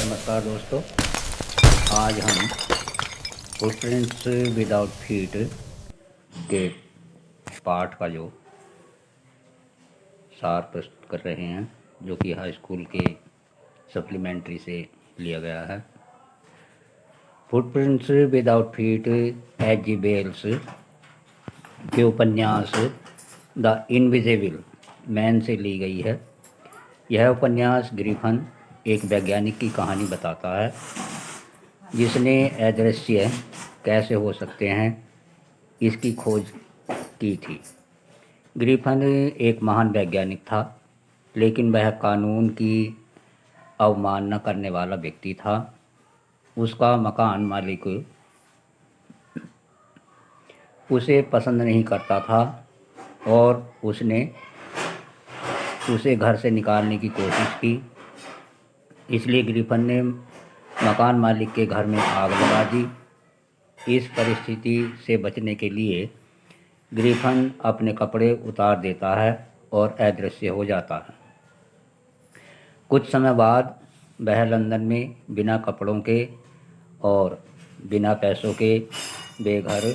नमस्कार दोस्तों। आज हम फुटप्रिंट्स विदाउट फीट के पाठ का जो सार प्रस्तुत कर रहे हैं, जो कि हाई स्कूल के सप्लीमेंट्री से लिया गया है। Footprints without feet H G Wells के उपन्यास द इनविजिबल मैन से ली गई है। यह उपन्यास ग्रिफन एक वैज्ञानिक की कहानी बताता है जिसने अदृश्य कैसे हो सकते हैं इसकी खोज की थी। ग्रिफन एक महान वैज्ञानिक था, लेकिन वह कानून की अवमानना करने वाला व्यक्ति था। उसका मकान मालिक उसे पसंद नहीं करता था और उसने उसे घर से निकालने की कोशिश की। इसलिए ग्रिफन ने मकान मालिक के घर में आग लगा दी। इस परिस्थिति से बचने के लिए ग्रिफन अपने कपड़े उतार देता है और अदृश्य हो जाता है। कुछ समय बाद वह लंदन में बिना कपड़ों के और बिना पैसों के बेघर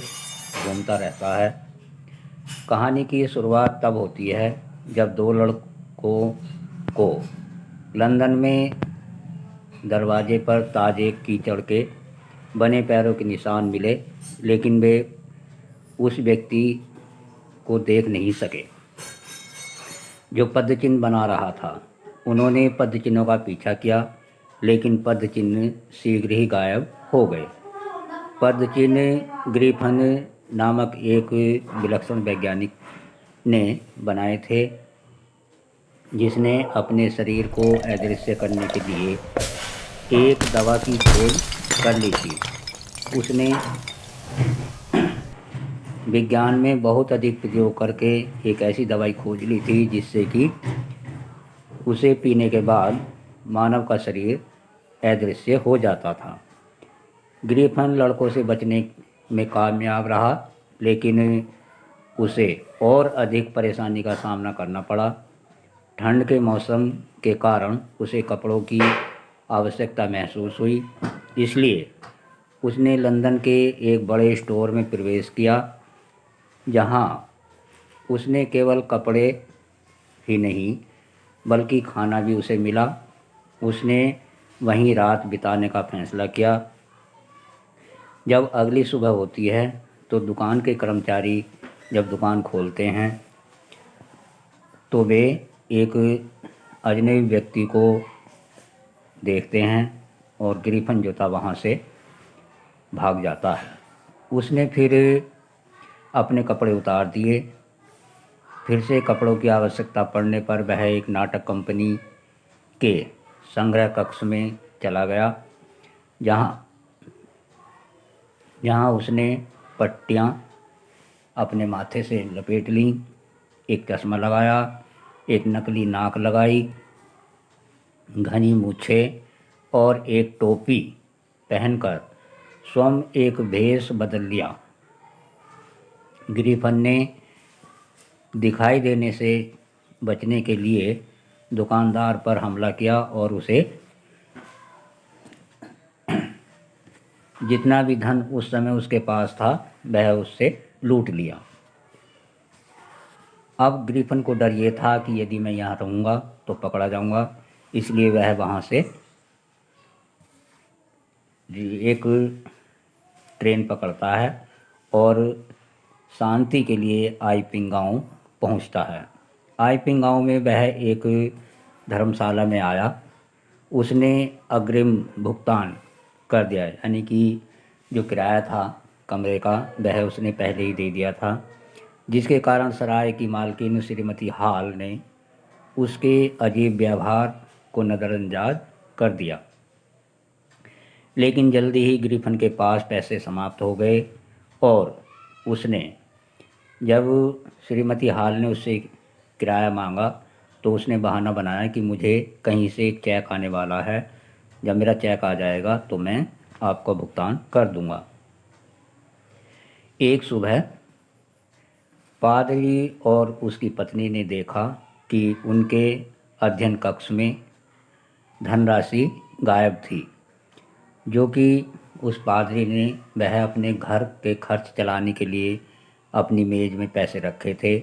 घूमता रहता है। कहानी की शुरुआत तब होती है जब दो लड़कों को लंदन में दरवाजे पर ताजे कीचड़ के बने पैरों के निशान मिले, लेकिन वे उस व्यक्ति को देख नहीं सके जो पदचिन्ह बना रहा था। उन्होंने पदचिन्हों का पीछा किया, लेकिन पदचिन्ह शीघ्र ही गायब हो गए। पदचिन्ह ग्रिफन नामक एक विलक्षण वैज्ञानिक ने बनाए थे, जिसने अपने शरीर को अदृश्य करने के लिए एक दवा की खोज कर ली थी। उसने विज्ञान में बहुत अधिक प्रयोग करके एक ऐसी दवाई खोज ली थी जिससे कि उसे पीने के बाद मानव का शरीर अदृश्य हो जाता था। ग्रिफन लड़कों से बचने में कामयाब रहा, लेकिन उसे और अधिक परेशानी का सामना करना पड़ा। ठंड के मौसम के कारण उसे कपड़ों की आवश्यकता महसूस हुई, इसलिए उसने लंदन के एक बड़े स्टोर में प्रवेश किया, जहां उसने केवल कपड़े ही नहीं बल्कि खाना भी उसे मिला। उसने वहीं रात बिताने का फैसला किया। जब अगली सुबह होती है तो दुकान के कर्मचारी जब दुकान खोलते हैं तो वे एक अजनबी व्यक्ति को देखते हैं और ग्रिफन जो था वहाँ से भाग जाता है। उसने फिर अपने कपड़े उतार दिए। फिर से कपड़ों की आवश्यकता पड़ने पर वह एक नाटक कंपनी के संग्रह कक्ष में चला गया, जहाँ उसने पट्टियाँ अपने माथे से लपेट लीं, एक चश्मा लगाया, एक नकली नाक लगाई, घनी मूछें और एक टोपी पहनकर स्वयं एक भेष बदल लिया। ग्रिफन ने दिखाई देने से बचने के लिए दुकानदार पर हमला किया और उसे जितना भी धन उस समय उसके पास था वह उससे लूट लिया। अब ग्रिफन को डर ये था कि यदि मैं यहाँ रहूँगा तो पकड़ा जाऊँगा, इसलिए वह वहाँ से एक ट्रेन पकड़ता है और शांति के लिए आइपिंग गाँव पहुँचता है। आइपिंग गाँव में वह एक धर्मशाला में आया। उसने अग्रिम भुगतान कर दिया, यानी कि जो किराया था कमरे का वह उसने पहले ही दे दिया था, जिसके कारण सराय की मालकिन श्रीमती हॉल ने उसके अजीब व्यवहार को नज़रअंदाज कर दिया। लेकिन जल्दी ही ग्रिफन के पास पैसे समाप्त हो गए और उसने जब श्रीमती हॉल ने उससे किराया मांगा तो उसने बहाना बनाया कि मुझे कहीं से एक चेक आने वाला है, जब मेरा चेक आ जाएगा तो मैं आपको भुगतान कर दूंगा। एक सुबह पादरी और उसकी पत्नी ने देखा कि उनके अध्ययन कक्ष में धनराशि गायब थी, जो कि उस पादरी ने वह अपने घर के खर्च चलाने के लिए अपनी मेज़ में पैसे रखे थे।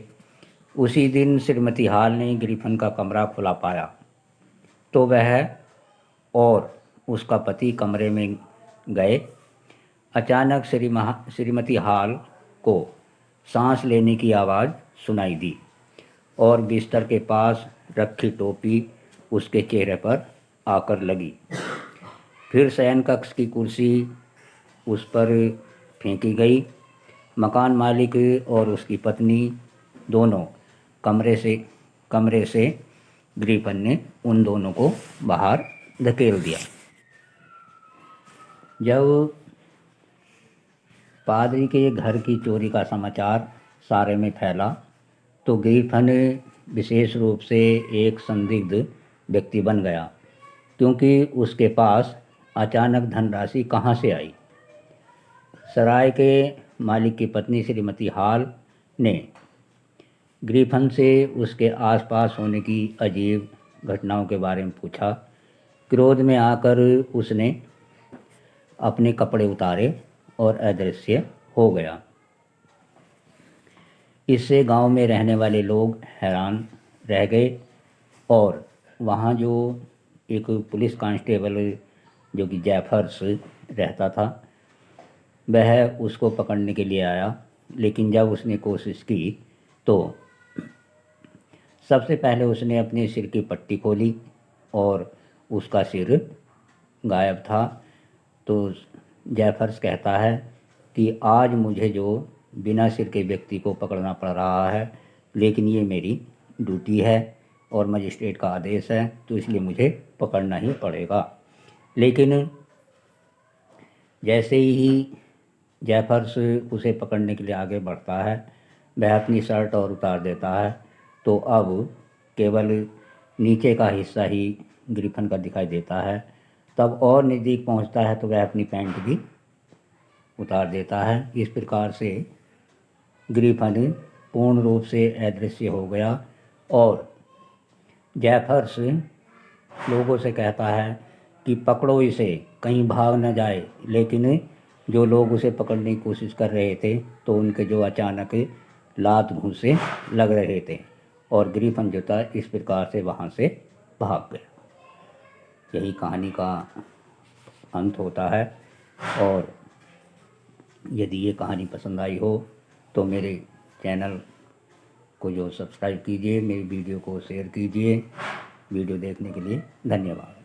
उसी दिन श्रीमती हॉल ने ग्रिफिन का कमरा खुला पाया तो वह और उसका पति कमरे में गए। अचानक श्रीमती हॉल को सांस लेने की आवाज़ सुनाई दी और बिस्तर के पास रखी टोपी उसके चेहरे पर आकर लगी। फिर शयन कक्ष की कुर्सी उस पर फेंकी गई। मकान मालिक और उसकी पत्नी दोनों कमरे से ग्रिफिन ने उन दोनों को बाहर धकेल दिया। जब पादरी के घर की चोरी का समाचार सारे में फैला तो ग्रिफिन विशेष रूप से एक संदिग्ध व्यक्ति बन गया, क्योंकि उसके पास अचानक धनराशि कहाँ से आई। सराय के मालिक की पत्नी श्रीमती हॉल ने ग्रिफिन से उसके आसपास होने की अजीब घटनाओं के बारे में पूछा। क्रोध में आकर उसने अपने कपड़े उतारे और अदृश्य हो गया। इससे गांव में रहने वाले लोग हैरान रह गए और वहाँ जो एक पुलिस कांस्टेबल जो कि जैफर्स रहता था वह उसको पकड़ने के लिए आया, लेकिन जब उसने कोशिश की तो सबसे पहले उसने अपने सिर की पट्टी खोली और उसका सिर गायब था। तो जैफर्स कहता है कि आज मुझे जो बिना सिर के व्यक्ति को पकड़ना पड़ रहा है, लेकिन ये मेरी ड्यूटी है और मजिस्ट्रेट का आदेश है, तो इसलिए मुझे पकड़ना ही पड़ेगा। लेकिन जैसे ही जैफर्स उसे पकड़ने के लिए आगे बढ़ता है वह अपनी शर्ट और उतार देता है, तो अब केवल नीचे का हिस्सा ही ग्रिफिन का दिखाई देता है। तब और नज़दीक पहुंचता है तो वह अपनी पैंट भी उतार देता है। इस प्रकार से ग्रिफिन पूर्ण रूप से अदृश्य हो गया और जैफर्स लोगों से कहता है कि पकड़ो इसे, कहीं भाग न जाए। लेकिन जो लोग उसे पकड़ने की कोशिश कर रहे थे तो उनके जो अचानक लात घूंसे लग रहे थे और ग्रिफिन जो था इस प्रकार से वहाँ से भाग गया। यही कहानी का अंत होता है। और यदि ये कहानी पसंद आई हो तो मेरे चैनल को जो सब्सक्राइब कीजिए, मेरी वीडियो को शेयर कीजिए। वीडियो देखने के लिए धन्यवाद।